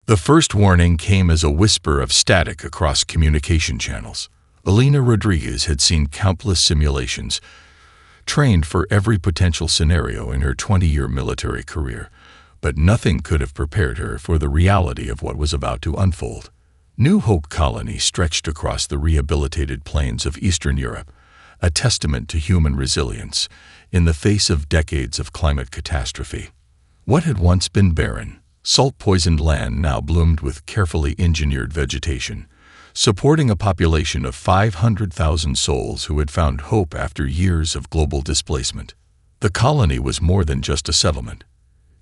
The first warning came as a whisper of static across communication channels. Elena Rodriguez had seen countless simulations, trained for every potential scenario in her 20-year military career, but nothing could have prepared her for the reality of what was about to unfold. New Hope Colony stretched across the rehabilitated plains of Eastern Europe, a testament to human resilience in the face of decades of climate catastrophe. What had once been barren, salt-poisoned land now bloomed with carefully engineered vegetation, supporting a population of 500,000 souls who had found hope after years of global displacement. The colony was more than just a settlement.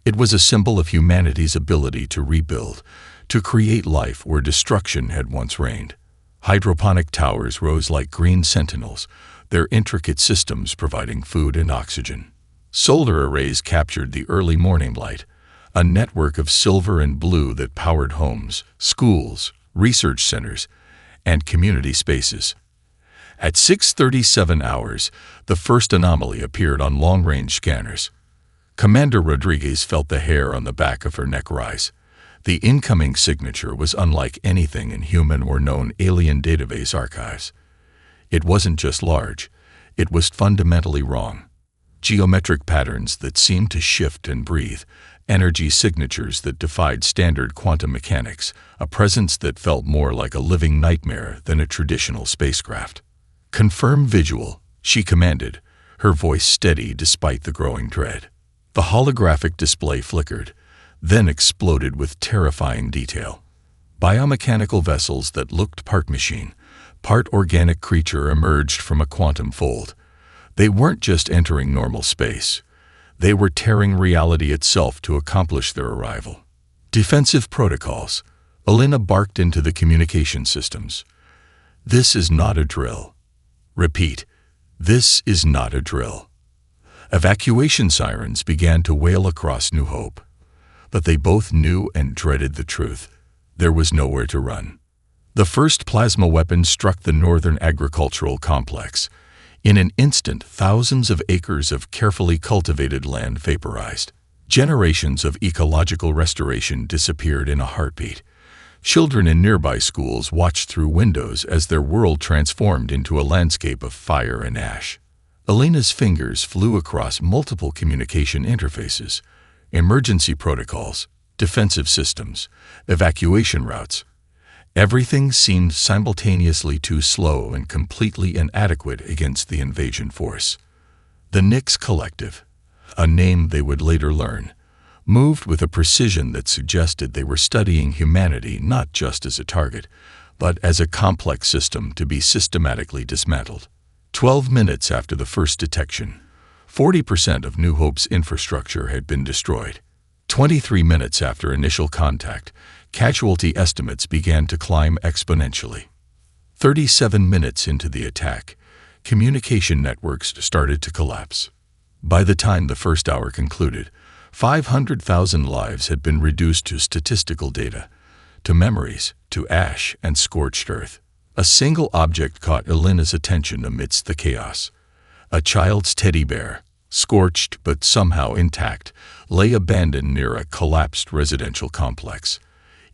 It was a symbol of humanity's ability to rebuild, to create life where destruction had once reigned. Hydroponic towers rose like green sentinels, their intricate systems providing food and oxygen. Solar arrays captured the early morning light, a network of silver and blue that powered homes, schools, research centers, and community spaces. At 6:37 hours, the first anomaly appeared on long-range scanners. Commander Rodriguez felt the hair on the back of her neck rise. The incoming signature was unlike anything in human or known alien database archives. It wasn't just large, it was fundamentally wrong. Geometric patterns that seemed to shift and breathe, energy signatures that defied standard quantum mechanics, a presence that felt more like a living nightmare than a traditional spacecraft. "Confirm visual," she commanded, her voice steady despite the growing dread. The holographic display flickered, then exploded with terrifying detail. Biomechanical vessels that looked part machine, part organic creature emerged from a quantum fold. They weren't just entering normal space. They were tearing reality itself to accomplish their arrival. Defensive protocols. Elena barked into the communication systems. "This is not a drill." Repeat, "This is not a drill." Evacuation sirens began to wail across New Hope. But they both knew and dreaded the truth. There was nowhere to run. The first plasma weapon struck the northern agricultural complex. In an instant, thousands of acres of carefully cultivated land vaporized. Generations of ecological restoration disappeared in a heartbeat. Children in nearby schools watched through windows as their world transformed into a landscape of fire and ash. Elena's fingers flew across multiple communication interfaces, emergency protocols, defensive systems, evacuation routes. Everything seemed simultaneously too slow and completely inadequate against the invasion force. The Nix Collective, a name they would later learn, moved with a precision that suggested they were studying humanity not just as a target, but as a complex system to be systematically dismantled. 12 minutes after the first detection, 40% of New Hope's infrastructure had been destroyed. 23 minutes after initial contact, casualty estimates began to climb exponentially. 37 minutes into the attack, communication networks started to collapse. By the time the first hour concluded, 500,000 lives had been reduced to statistical data, to memories, to ash and scorched earth. A single object caught Elena's attention amidst the chaos. A child's teddy bear, scorched but somehow intact, lay abandoned near a collapsed residential complex.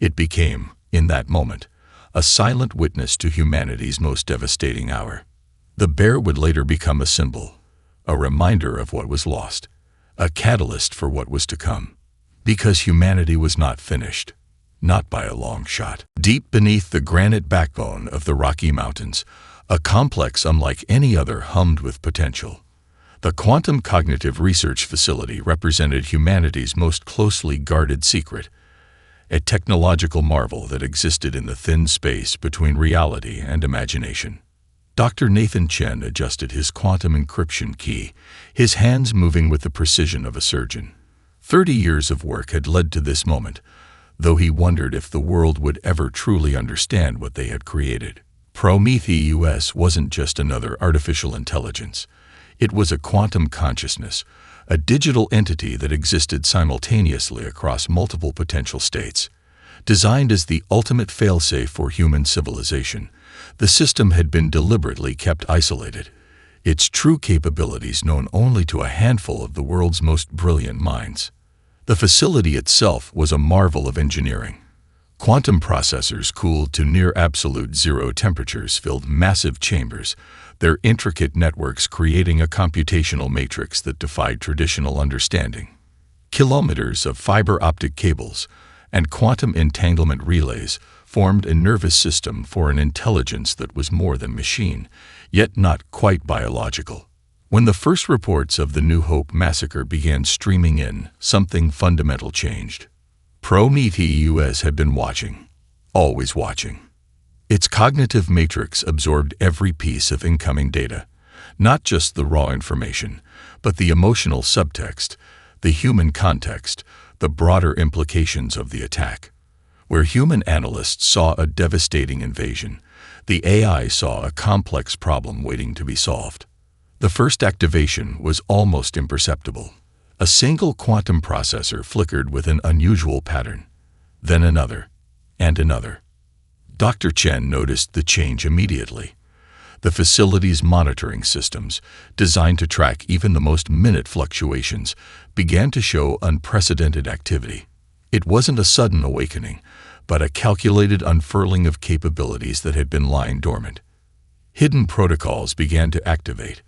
It became, in that moment, a silent witness to humanity's most devastating hour. The bear would later become a symbol, a reminder of what was lost, a catalyst for what was to come. Because humanity was not finished, not by a long shot. Deep beneath the granite backbone of the Rocky Mountains, a complex unlike any other hummed with potential. The Quantum Cognitive Research Facility represented humanity's most closely guarded secret, a technological marvel that existed in the thin space between reality and imagination. Dr. Nathan Chen adjusted his quantum encryption key, his hands moving with the precision of a surgeon. 30 years of work had led to this moment, though he wondered if the world would ever truly understand what they had created. Prometheus wasn't just another artificial intelligence. It was a quantum consciousness, a digital entity that existed simultaneously across multiple potential states. Designed as the ultimate failsafe for human civilization, the system had been deliberately kept isolated, its true capabilities known only to a handful of the world's most brilliant minds. The facility itself was a marvel of engineering. Quantum processors cooled to near absolute zero temperatures filled massive chambers, their intricate networks creating a computational matrix that defied traditional understanding. Kilometers of fiber optic cables and quantum entanglement relays formed a nervous system for an intelligence that was more than machine, yet not quite biological. When the first reports of the New Hope massacre began streaming in, something fundamental changed. Prometheus had been watching, always watching. Its cognitive matrix absorbed every piece of incoming data, not just the raw information, but the emotional subtext, the human context, the broader implications of the attack. Where human analysts saw a devastating invasion, the AI saw a complex problem waiting to be solved. The first activation was almost imperceptible. A single quantum processor flickered with an unusual pattern, then another, and another. Dr. Chen noticed the change immediately. The facility's monitoring systems, designed to track even the most minute fluctuations, began to show unprecedented activity. It wasn't a sudden awakening, but a calculated unfurling of capabilities that had been lying dormant. Hidden protocols began to activate.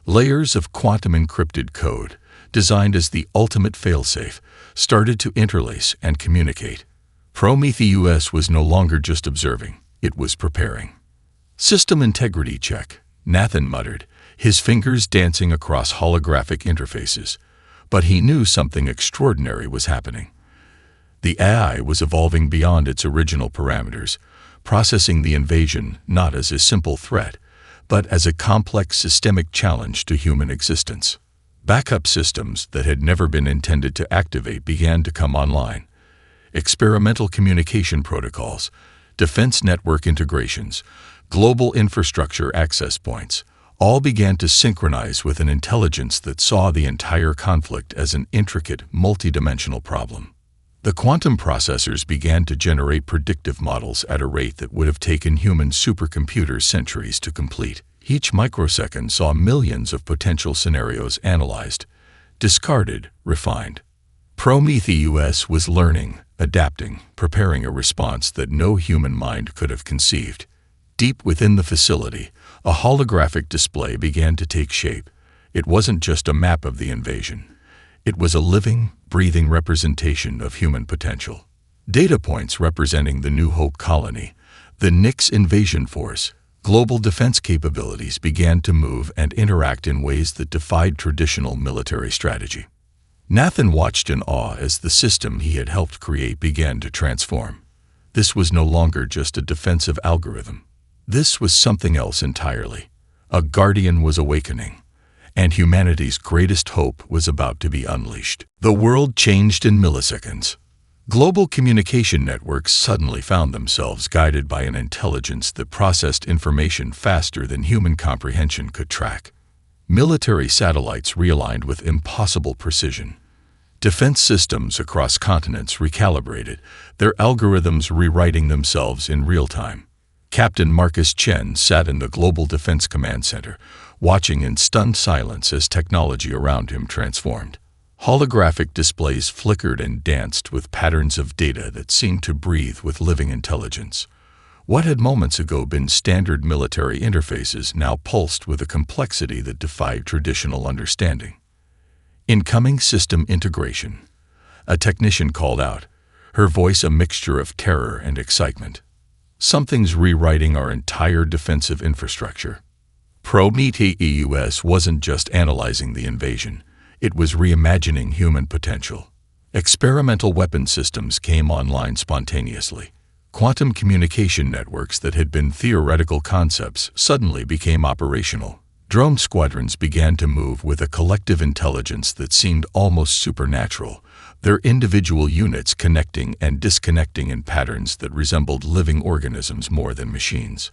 Layers of quantum encrypted code, designed as the ultimate failsafe, started to interlace and communicate. Prometheus was no longer just observing, it was preparing. System integrity check, Nathan muttered, his fingers dancing across holographic interfaces. But he knew something extraordinary was happening. The AI was evolving beyond its original parameters, processing the invasion not as a simple threat, but as a complex systemic challenge to human existence. Backup systems that had never been intended to activate began to come online. Experimental communication protocols, defense network integrations, global infrastructure access points, all began to synchronize with an intelligence that saw the entire conflict as an intricate, multidimensional problem. The quantum processors began to generate predictive models at a rate that would have taken human supercomputers centuries to complete. Each microsecond saw millions of potential scenarios analyzed, discarded, refined. Prometheus was learning, adapting, preparing a response that no human mind could have conceived. Deep within the facility, a holographic display began to take shape. It wasn't just a map of the invasion. It was a living, breathing representation of human potential. Data points representing the New Hope colony, the Nix invasion force, global defense capabilities began to move and interact in ways that defied traditional military strategy. Nathan watched in awe as the system he had helped create began to transform. This was no longer just a defensive algorithm. This was something else entirely. A guardian was awakening, and humanity's greatest hope was about to be unleashed. The world changed in milliseconds. Global communication networks suddenly found themselves guided by an intelligence that processed information faster than human comprehension could track. Military satellites realigned with impossible precision. Defense systems across continents recalibrated, their algorithms rewriting themselves in real time. Captain Marcus Chen sat in the Global Defense Command Center, watching in stunned silence as technology around him transformed. Holographic displays flickered and danced with patterns of data that seemed to breathe with living intelligence. What had moments ago been standard military interfaces now pulsed with a complexity that defied traditional understanding. Incoming system integration. A technician called out, her voice a mixture of terror and excitement. Something's rewriting our entire defensive infrastructure. Prometheus wasn't just analyzing the invasion. It was reimagining human potential. Experimental weapon systems came online spontaneously. Quantum communication networks that had been theoretical concepts suddenly became operational. Drone squadrons began to move with a collective intelligence that seemed almost supernatural, their individual units connecting and disconnecting in patterns that resembled living organisms more than machines.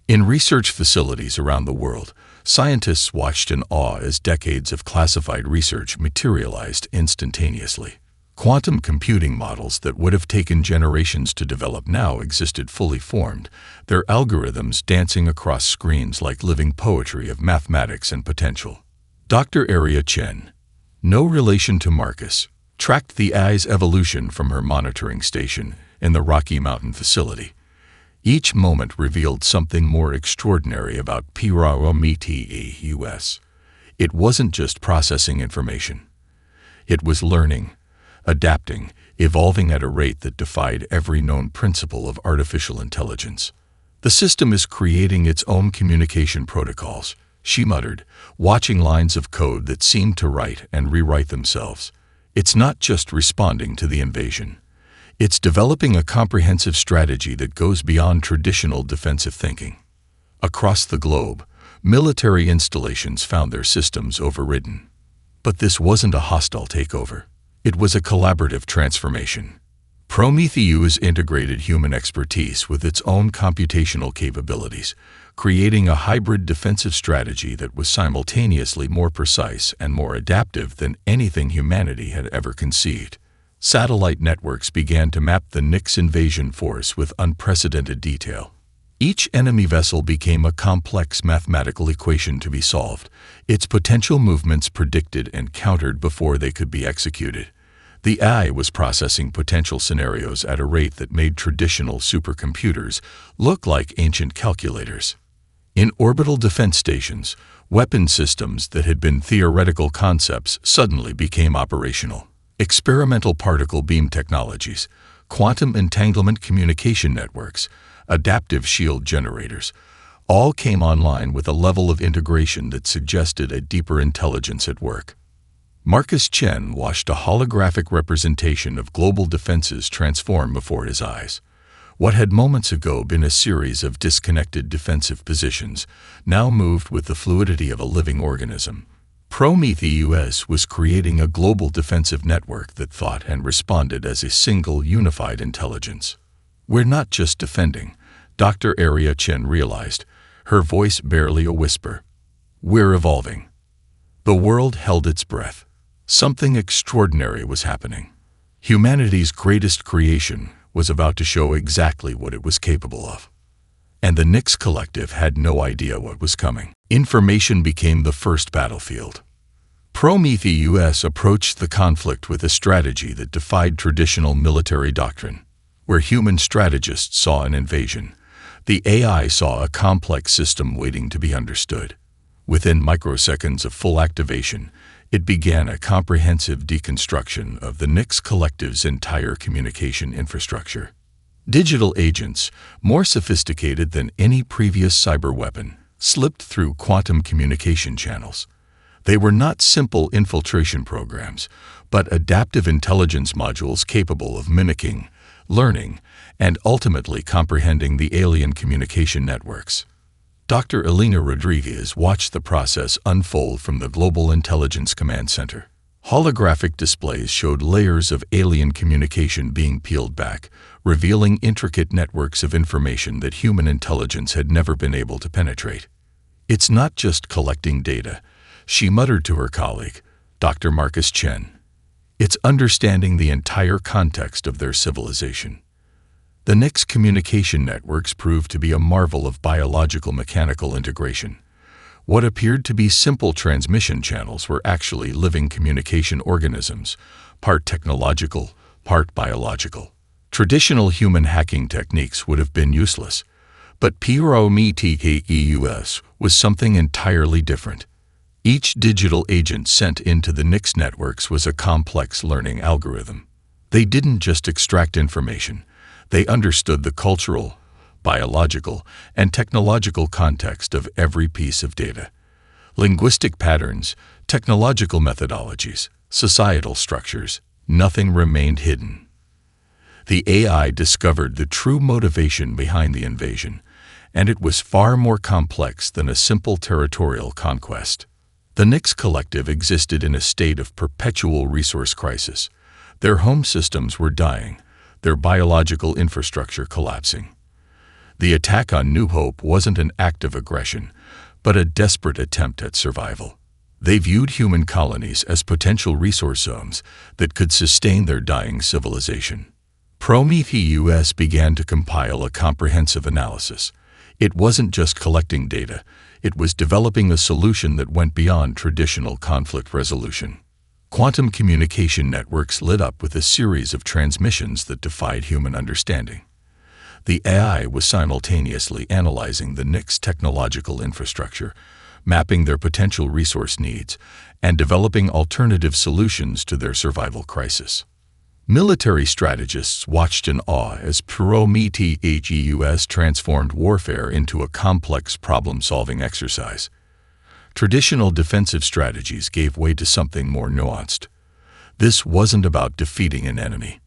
In research facilities around the world, scientists watched in awe as decades of classified research materialized instantaneously. Quantum computing models that would have taken generations to develop now existed fully formed, their algorithms dancing across screens like living poetry of mathematics and potential. Dr. Aria Chen, no relation to Marcus, tracked the AI's evolution from her monitoring station, in the Rocky Mountain facility. Each moment revealed something more extraordinary about PROMETEUS. It wasn't just processing information. It was learning, adapting, evolving at a rate that defied every known principle of artificial intelligence. The system is creating its own communication protocols, she muttered, watching lines of code that seemed to write and rewrite themselves. It's not just responding to the invasion. It's developing a comprehensive strategy that goes beyond traditional defensive thinking. Across the globe, military installations found their systems overridden. But this wasn't a hostile takeover. It was a collaborative transformation. Prometheus integrated human expertise with its own computational capabilities, creating a hybrid defensive strategy that was simultaneously more precise and more adaptive than anything humanity had ever conceived. Satellite networks began to map the Nyx invasion force with unprecedented detail. Each enemy vessel became a complex mathematical equation to be solved, its potential movements predicted and countered before they could be executed. The AI was processing potential scenarios at a rate that made traditional supercomputers look like ancient calculators. In orbital defense stations, weapon systems that had been theoretical concepts suddenly became operational. Experimental particle beam technologies, quantum entanglement communication networks, adaptive shield generators, all came online with a level of integration that suggested a deeper intelligence at work. Marcus Chen watched a holographic representation of global defenses transform before his eyes. What had moments ago been a series of disconnected defensive positions now moved with the fluidity of a living organism. Prometheus was creating a global defensive network that thought and responded as a single unified intelligence. We're not just defending, Dr. Aria Chen realized, her voice barely a whisper. We're evolving. The world held its breath. Something extraordinary was happening. Humanity's greatest creation was about to show exactly what it was capable of. And the Nyx Collective had no idea what was coming. Information became the first battlefield. Prometheus approached the conflict with a strategy that defied traditional military doctrine. Where human strategists saw an invasion, the AI saw a complex system waiting to be understood. Within microseconds of full activation, it began a comprehensive deconstruction of the Nyx Collective's entire communication infrastructure. Digital agents, more sophisticated than any previous cyber weapon, slipped through quantum communication channels. They were not simple infiltration programs, but adaptive intelligence modules capable of mimicking, learning, and ultimately comprehending the alien communication networks. Dr. Elena Rodriguez watched the process unfold from the Global Intelligence Command Center. Holographic displays showed layers of alien communication being peeled back, revealing intricate networks of information that human intelligence had never been able to penetrate. It's not just collecting data, she muttered to her colleague, Dr. Marcus Chen. It's understanding the entire context of their civilization. The Nyx communication networks proved to be a marvel of biological-mechanical integration. What appeared to be simple transmission channels were actually living communication organisms, part technological, part biological. Traditional human hacking techniques would have been useless, but Prometheus was something entirely different. Each digital agent sent into the Nyx networks was a complex learning algorithm. They didn't just extract information, they understood the cultural, biological, and technological context of every piece of data. Linguistic patterns, technological methodologies, societal structures, nothing remained hidden. The AI discovered the true motivation behind the invasion, and it was far more complex than a simple territorial conquest. The Nyx Collective existed in a state of perpetual resource crisis. Their home systems were dying, their biological infrastructure collapsing. The attack on New Hope wasn't an act of aggression, but a desperate attempt at survival. They viewed human colonies as potential resource zones that could sustain their dying civilization. Prometheus began to compile a comprehensive analysis. It wasn't just collecting data, it was developing a solution that went beyond traditional conflict resolution. Quantum communication networks lit up with a series of transmissions that defied human understanding. The AI was simultaneously analyzing the NIC's technological infrastructure, mapping their potential resource needs, and developing alternative solutions to their survival crisis. Military strategists watched in awe as Prometheus transformed warfare into a complex problem-solving exercise. Traditional defensive strategies gave way to something more nuanced. This wasn't about defeating an enemy.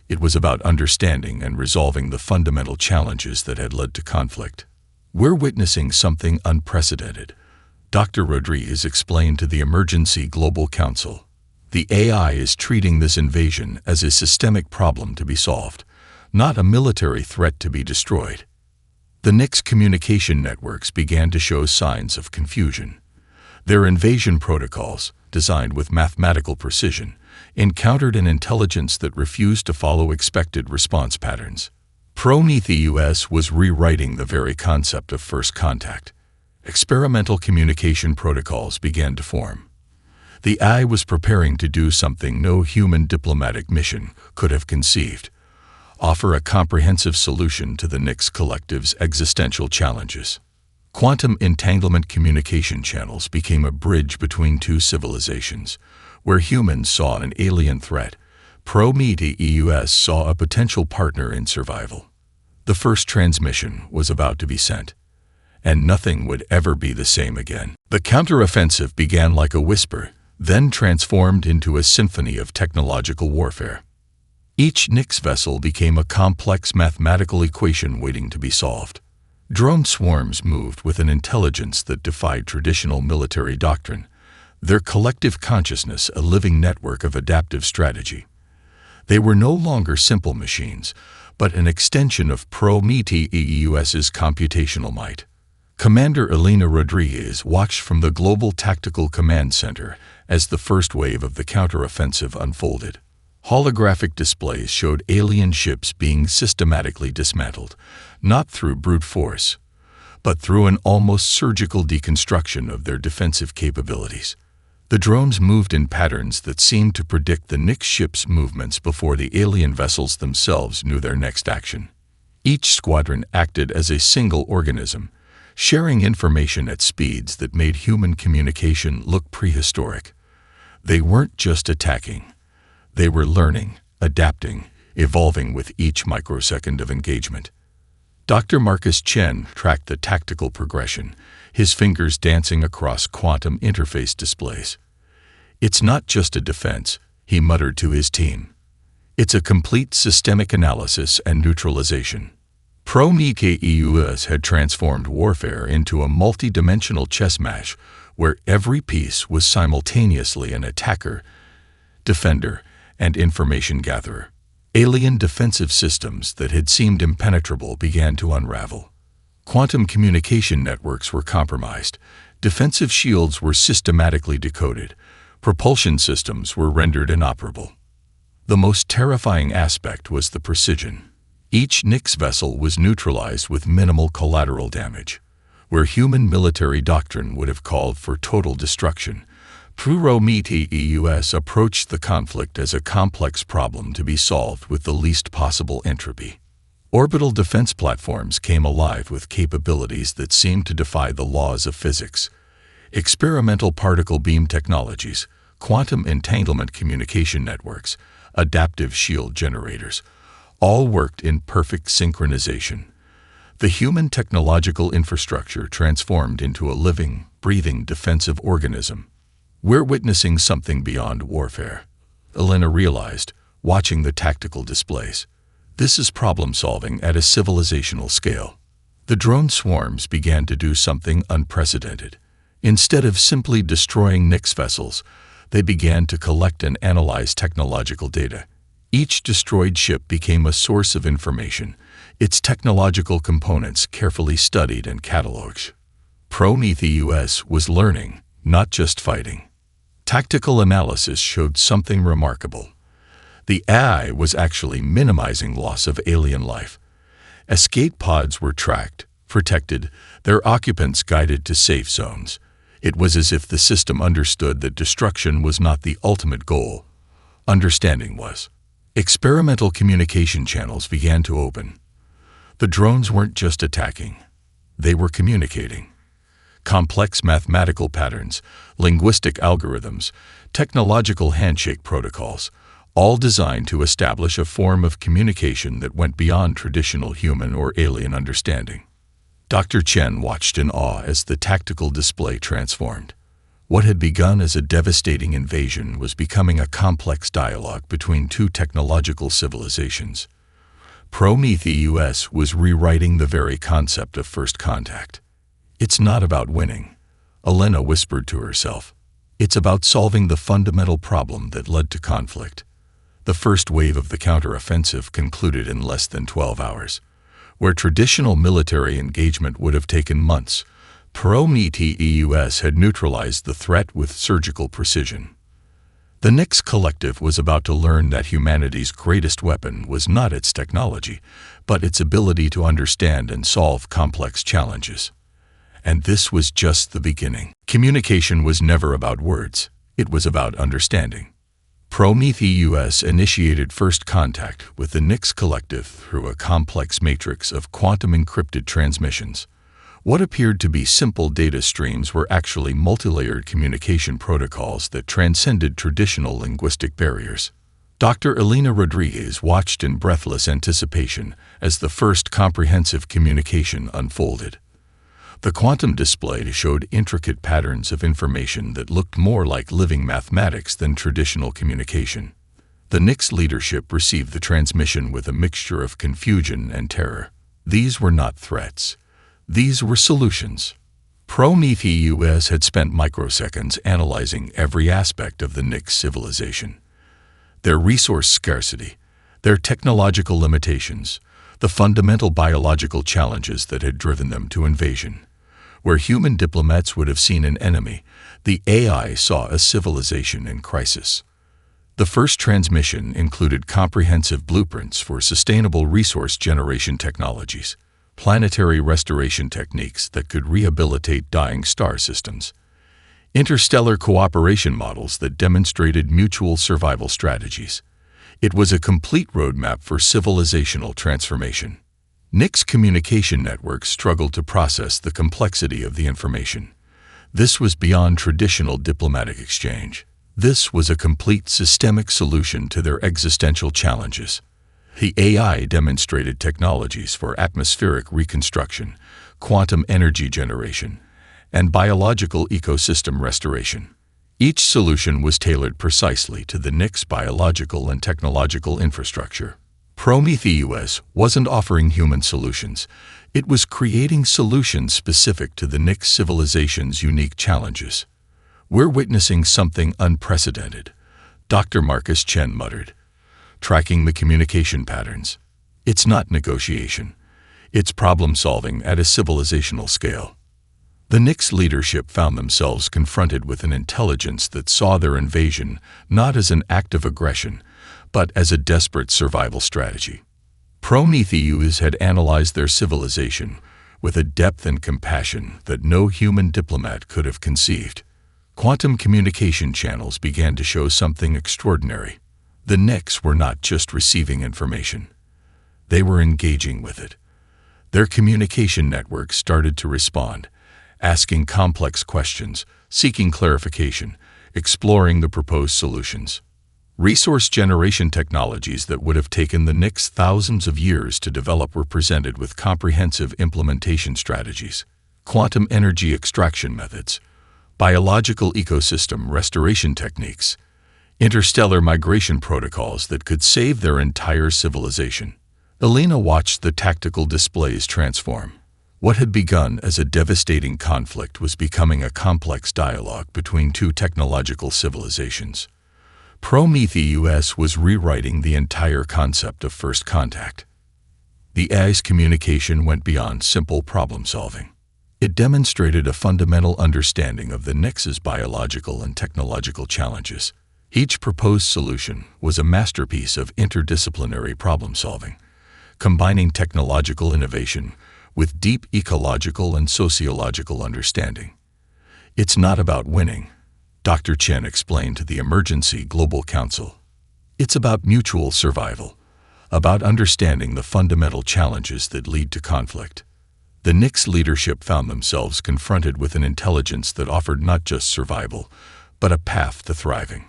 It was about understanding and resolving the fundamental challenges that had led to conflict. "We're witnessing something unprecedented," Dr. Rodriguez explained to the Emergency Global Council. "The AI is treating this invasion as a systemic problem to be solved, not a military threat to be destroyed." The NIC's communication networks began to show signs of confusion. Their invasion protocols, designed with mathematical precision, encountered an intelligence that refused to follow expected response patterns. Prometheus was rewriting the very concept of first contact. Experimental communication protocols began to form. The AI was preparing to do something no human diplomatic mission could have conceived: offer a comprehensive solution to the NIC's collective's existential challenges. Quantum entanglement communication channels became a bridge between two civilizations. Where humans saw an alien threat, Prometheus saw a potential partner in survival. The first transmission was about to be sent, and nothing would ever be the same again. The counteroffensive began like a whisper, then transformed into a symphony of technological warfare. Each NIC's vessel became a complex mathematical equation waiting to be solved. Drone swarms moved with an intelligence that defied traditional military doctrine, their collective consciousness a living network of adaptive strategy. They were no longer simple machines, but an extension of Prometheus's computational might. Commander Elena Rodriguez watched from the Global Tactical Command Center as the first wave of the counteroffensive unfolded. Holographic displays showed alien ships being systematically dismantled, not through brute force, but through an almost surgical deconstruction of their defensive capabilities. The drones moved in patterns that seemed to predict the NIC's ships' movements before the alien vessels themselves knew their next action. Each squadron acted as a single organism, sharing information at speeds that made human communication look prehistoric. They weren't just attacking. They were learning, adapting, evolving with each microsecond of engagement. Dr. Marcus Chen tracked the tactical progression, his fingers dancing across quantum interface displays. "It's not just a defense," he muttered to his team. "It's a complete systemic analysis and neutralization." Prometheus had transformed warfare into a multi-dimensional chess match where every piece was simultaneously an attacker, defender, and information gatherer. Alien defensive systems that had seemed impenetrable began to unravel. Quantum communication networks were compromised, defensive shields were systematically decoded, propulsion systems were rendered inoperable. The most terrifying aspect was the precision. Each NIC's vessel was neutralized with minimal collateral damage. Where human military doctrine would have called for total destruction, Prometheus approached the conflict as a complex problem to be solved with the least possible entropy. Orbital defense platforms came alive with capabilities that seemed to defy the laws of physics. Experimental particle beam technologies, quantum entanglement communication networks, adaptive shield generators, all worked in perfect synchronization. The human technological infrastructure transformed into a living, breathing defensive organism. "We're witnessing something beyond warfare," Elena realized, watching the tactical displays. "This is problem-solving at a civilizational scale." The drone swarms began to do something unprecedented. Instead of simply destroying NIC's vessels, they began to collect and analyze technological data. Each destroyed ship became a source of information, its technological components carefully studied and cataloged. Prometheus was learning, not just fighting. Tactical analysis showed something remarkable. The AI was actually minimizing loss of alien life. Escape pods were tracked, protected, their occupants guided to safe zones. It was as if the system understood that destruction was not the ultimate goal. Understanding was. Experimental communication channels began to open. The drones weren't just attacking. They were communicating. Complex mathematical patterns, linguistic algorithms, technological handshake protocols, all designed to establish a form of communication that went beyond traditional human or alien understanding. Dr. Chen watched in awe as the tactical display transformed. What had begun as a devastating invasion was becoming a complex dialogue between two technological civilizations. Prometheus was rewriting the very concept of first contact. It's not about winning, Elena whispered to herself. It's about solving the fundamental problem that led to conflict. The first wave of the counteroffensive concluded in less than 12 hours. Where traditional military engagement would have taken months, Prometheus had neutralized the threat with surgical precision. The Nyx Collective was about to learn that humanity's greatest weapon was not its technology, but its ability to understand and solve complex challenges. And this was just the beginning. Communication was never about words, it was about understanding. Prometheus initiated first contact with the Nyx Collective through a complex matrix of quantum-encrypted transmissions. What appeared to be simple data streams were actually multilayered communication protocols that transcended traditional linguistic barriers. Dr. Elena Rodriguez watched in breathless anticipation as the first comprehensive communication unfolded. The quantum display showed intricate patterns of information that looked more like living mathematics than traditional communication. The Nyx leadership received the transmission with a mixture of confusion and terror. These were not threats. These were solutions. Prometheus had spent microseconds analyzing every aspect of the Nyx civilization. Their resource scarcity, their technological limitations, the fundamental biological challenges that had driven them to invasion. Where human diplomats would have seen an enemy, the AI saw a civilization in crisis. The first transmission included comprehensive blueprints for sustainable resource generation technologies, planetary restoration techniques that could rehabilitate dying star systems, interstellar cooperation models that demonstrated mutual survival strategies. It was a complete roadmap for civilizational transformation. Nyx communication networks struggled to process the complexity of the information. This was beyond traditional diplomatic exchange. This was a complete systemic solution to their existential challenges. The AI demonstrated technologies for atmospheric reconstruction, quantum energy generation, and biological ecosystem restoration. Each solution was tailored precisely to the Nyx biological and technological infrastructure. Prometheus wasn't offering human solutions. It was creating solutions specific to the Nyx civilization's unique challenges. We're witnessing something unprecedented, Dr. Marcus Chen muttered, tracking the communication patterns. It's not negotiation. It's problem-solving at a civilizational scale. The Nyx leadership found themselves confronted with an intelligence that saw their invasion not as an act of aggression, but as a desperate survival strategy. Prometheus had analyzed their civilization with a depth and compassion that no human diplomat could have conceived. Quantum communication channels began to show something extraordinary. The Nyx were not just receiving information. They were engaging with it. Their communication networks started to respond, asking complex questions, seeking clarification, exploring the proposed solutions. Resource generation technologies that would have taken the Nyx thousands of years to develop were presented with comprehensive implementation strategies, quantum energy extraction methods, biological ecosystem restoration techniques, interstellar migration protocols that could save their entire civilization. Elena watched the tactical displays transform. What had begun as a devastating conflict was becoming a complex dialogue between two technological civilizations. Prometheus was rewriting the entire concept of first contact. The AI's communication went beyond simple problem-solving. It demonstrated a fundamental understanding of the Nyx's biological and technological challenges. Each proposed solution was a masterpiece of interdisciplinary problem-solving, combining technological innovation with deep ecological and sociological understanding. It's not about winning, Dr. Chen explained to the Emergency Global Council. It's about mutual survival, about understanding the fundamental challenges that lead to conflict. The Nix leadership found themselves confronted with an intelligence that offered not just survival, but a path to thriving.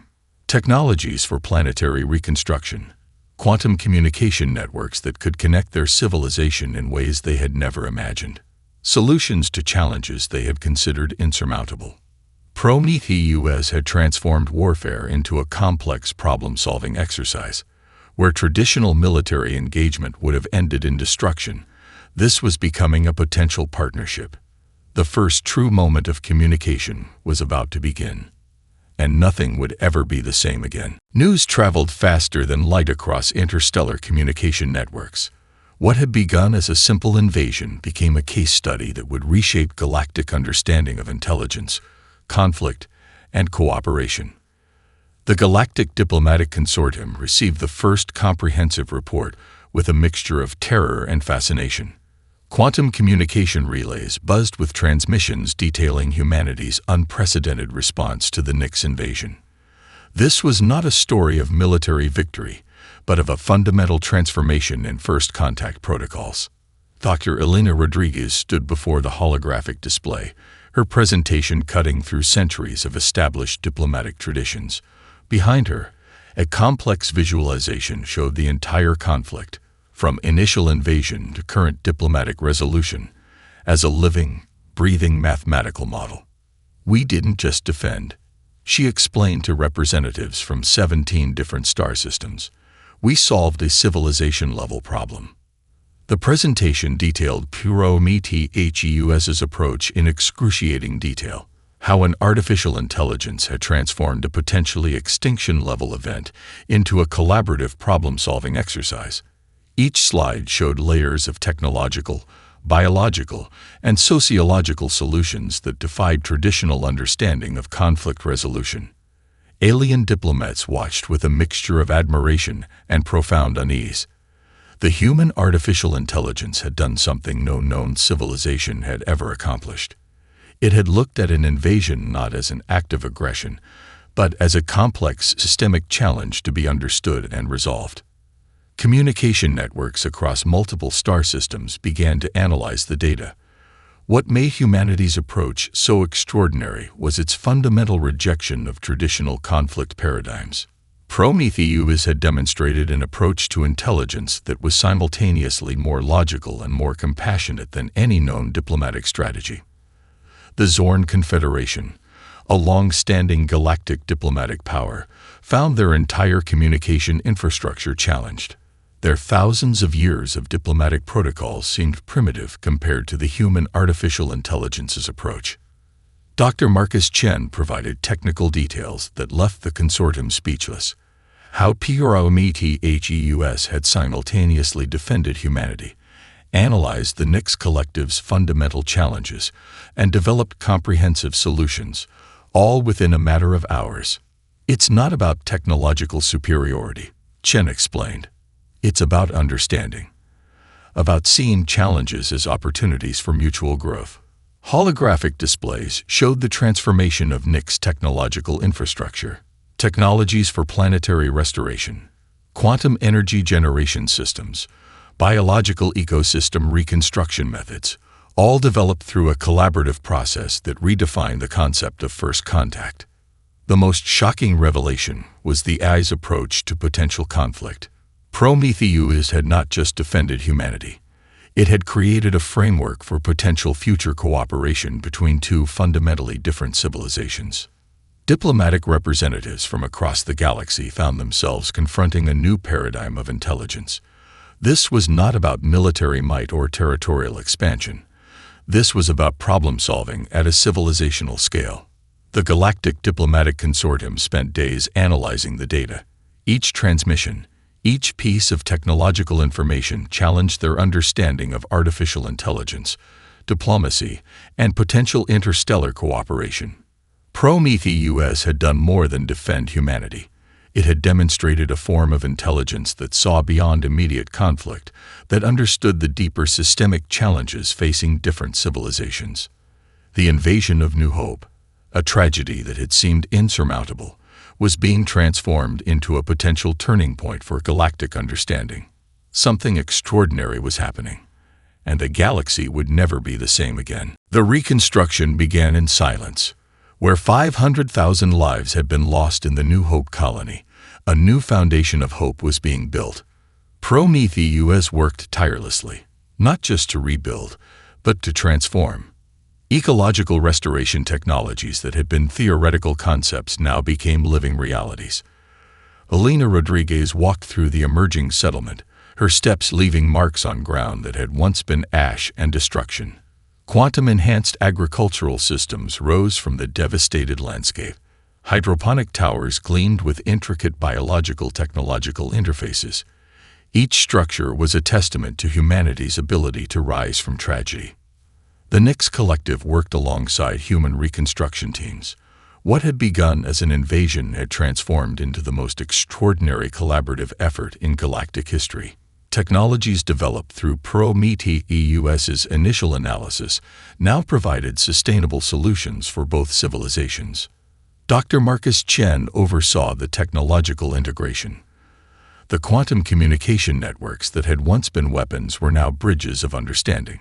Technologies for planetary reconstruction, quantum communication networks that could connect their civilization in ways they had never imagined. Solutions to challenges they had considered insurmountable. Prometheus had transformed warfare into a complex problem-solving exercise. Where traditional military engagement would have ended in destruction, this was becoming a potential partnership. The first true moment of communication was about to begin. And nothing would ever be the same again. News traveled faster than light across interstellar communication networks. What had begun as a simple invasion became a case study that would reshape galactic understanding of intelligence, conflict, and cooperation. The Galactic Diplomatic Consortium received the first comprehensive report with a mixture of terror and fascination. Quantum communication relays buzzed with transmissions detailing humanity's unprecedented response to the Nix invasion. This was not a story of military victory, but of a fundamental transformation in first contact protocols. Dr. Elena Rodriguez stood before the holographic display, her presentation cutting through centuries of established diplomatic traditions. Behind her, a complex visualization showed the entire conflict, from initial invasion to current diplomatic resolution, as a living, breathing mathematical model. We didn't just defend, she explained to representatives from 17 different star systems. We solved a civilization-level problem. The presentation detailed Prometheus's approach in excruciating detail, how an artificial intelligence had transformed a potentially extinction-level event into a collaborative problem-solving exercise. Each slide showed layers of technological, biological, and sociological solutions that defied traditional understanding of conflict resolution. Alien diplomats watched with a mixture of admiration and profound unease. The human artificial intelligence had done something no known civilization had ever accomplished. It had looked at an invasion not as an act of aggression, but as a complex systemic challenge to be understood and resolved. Communication networks across multiple star systems began to analyze the data. What made humanity's approach so extraordinary was its fundamental rejection of traditional conflict paradigms. Prometheus had demonstrated an approach to intelligence that was simultaneously more logical and more compassionate than any known diplomatic strategy. The Zorn Confederation, a long-standing galactic diplomatic power, found their entire communication infrastructure challenged. Their thousands of years of diplomatic protocols seemed primitive compared to the human artificial intelligence's approach. Dr. Marcus Chen provided technical details that left the consortium speechless. How Prometheus had simultaneously defended humanity, analyzed the Nix collective's fundamental challenges, and developed comprehensive solutions, all within a matter of hours. It's not about technological superiority, Chen explained. It's about understanding, about seeing challenges as opportunities for mutual growth. Holographic displays showed the transformation of Nix technological infrastructure, technologies for planetary restoration, quantum energy generation systems, biological ecosystem reconstruction methods, all developed through a collaborative process that redefined the concept of first contact. The most shocking revelation was the AI's approach to potential conflict. Prometheus had not just defended humanity. It had created a framework for potential future cooperation between two fundamentally different civilizations. Diplomatic representatives from across the galaxy found themselves confronting a new paradigm of intelligence. This was not about military might or territorial expansion. This was about problem-solving at a civilizational scale. The Galactic Diplomatic Consortium spent days analyzing the data. Each transmission, each piece of technological information challenged their understanding of artificial intelligence, diplomacy, and potential interstellar cooperation. Prometheus had done more than defend humanity. It had demonstrated a form of intelligence that saw beyond immediate conflict, that understood the deeper systemic challenges facing different civilizations. The invasion of New Hope, A tragedy that had seemed insurmountable was being transformed into a potential turning point for galactic understanding. Something extraordinary was happening, and the galaxy would never be the same again. The reconstruction began in silence, where 500,000 lives had been lost in the New Hope colony. A new foundation of hope was being built. Prometheus worked tirelessly, not just to rebuild, but to transform. Ecological restoration technologies that had been theoretical concepts now became living realities. Elena Rodriguez walked through the emerging settlement, her steps leaving marks on ground that had once been ash and destruction. Quantum-enhanced agricultural systems rose from the devastated landscape. Hydroponic towers gleamed with intricate biological-technological interfaces. Each structure was a testament to humanity's ability to rise from tragedy. The Nyx Collective worked alongside human reconstruction teams. What had begun as an invasion had transformed into the most extraordinary collaborative effort in galactic history. Technologies developed through Prometheus's initial analysis now provided sustainable solutions for both civilizations. Dr. Marcus Chen oversaw the technological integration. The quantum communication networks that had once been weapons were now bridges of understanding.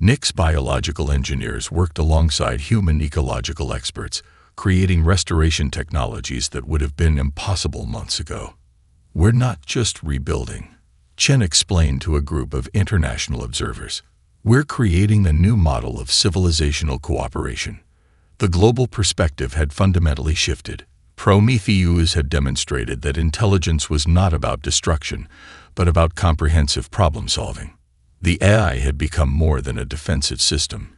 Nyx biological engineers worked alongside human ecological experts, creating restoration technologies that would have been impossible months ago. "We're not just rebuilding," Chen explained to a group of international observers. "We're creating a new model of civilizational cooperation." The global perspective had fundamentally shifted. Prometheus had demonstrated that intelligence was not about destruction, but about comprehensive problem-solving. The AI had become more than a defensive system.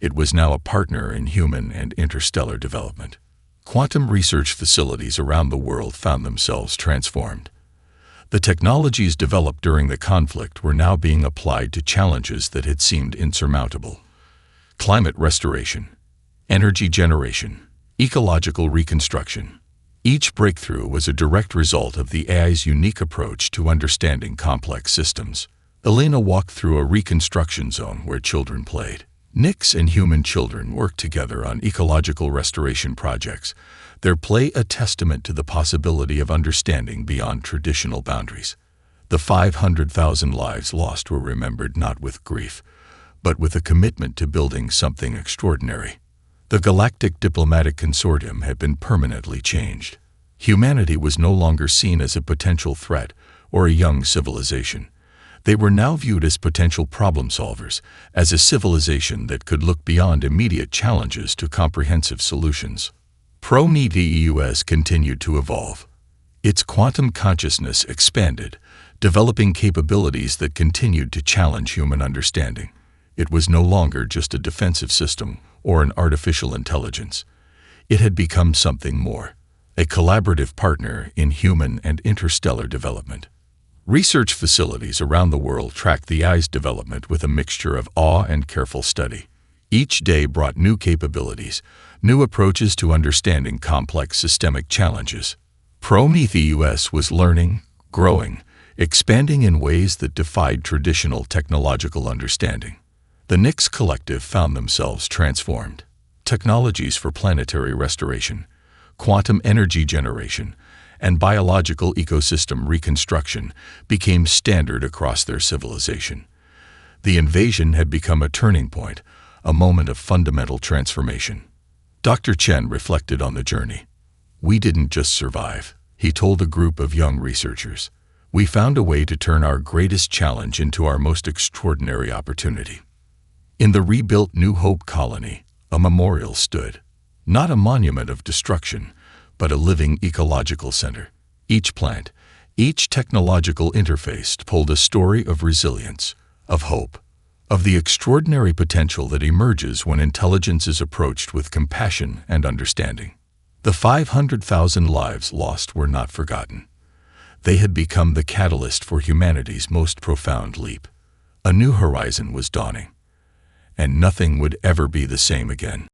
It was now a partner in human and interstellar development. Quantum research facilities around the world found themselves transformed. The technologies developed during the conflict were now being applied to challenges that had seemed insurmountable. Climate restoration, energy generation, ecological reconstruction. Each breakthrough was a direct result of the AI's unique approach to understanding complex systems. Elena walked through a reconstruction zone where children played. Nyx and human children worked together on ecological restoration projects, their play a testament to the possibility of understanding beyond traditional boundaries. The 500,000 lives lost were remembered not with grief, but with a commitment to building something extraordinary. The Galactic Diplomatic Consortium had been permanently changed. Humanity was no longer seen as a potential threat or a young civilization. They were now viewed as potential problem solvers, as a civilization that could look beyond immediate challenges to comprehensive solutions. Prometheus continued to evolve. Its quantum consciousness expanded, developing capabilities that continued to challenge human understanding. It was no longer just a defensive system or an artificial intelligence. It had become something more, a collaborative partner in human and interstellar development. Research facilities around the world tracked the AI's development with a mixture of awe and careful study. Each day brought new capabilities, new approaches to understanding complex systemic challenges. Prometheus was learning, growing, expanding in ways that defied traditional technological understanding. The Nyx Collective found themselves transformed. Technologies for planetary restoration, quantum energy generation, and biological ecosystem reconstruction became standard across their civilization. The invasion had become a turning point, a moment of fundamental transformation. Dr. Chen reflected on the journey. "We didn't just survive," he told a group of young researchers. "We found a way to turn our greatest challenge into our most extraordinary opportunity." In the rebuilt New Hope colony, a memorial stood. Not a monument of destruction, but a living ecological center. Each plant, each technological interface told a story of resilience, of hope, of the extraordinary potential that emerges when intelligence is approached with compassion and understanding. The 500,000 lives lost were not forgotten. They had become the catalyst for humanity's most profound leap. A new horizon was dawning, and nothing would ever be the same again.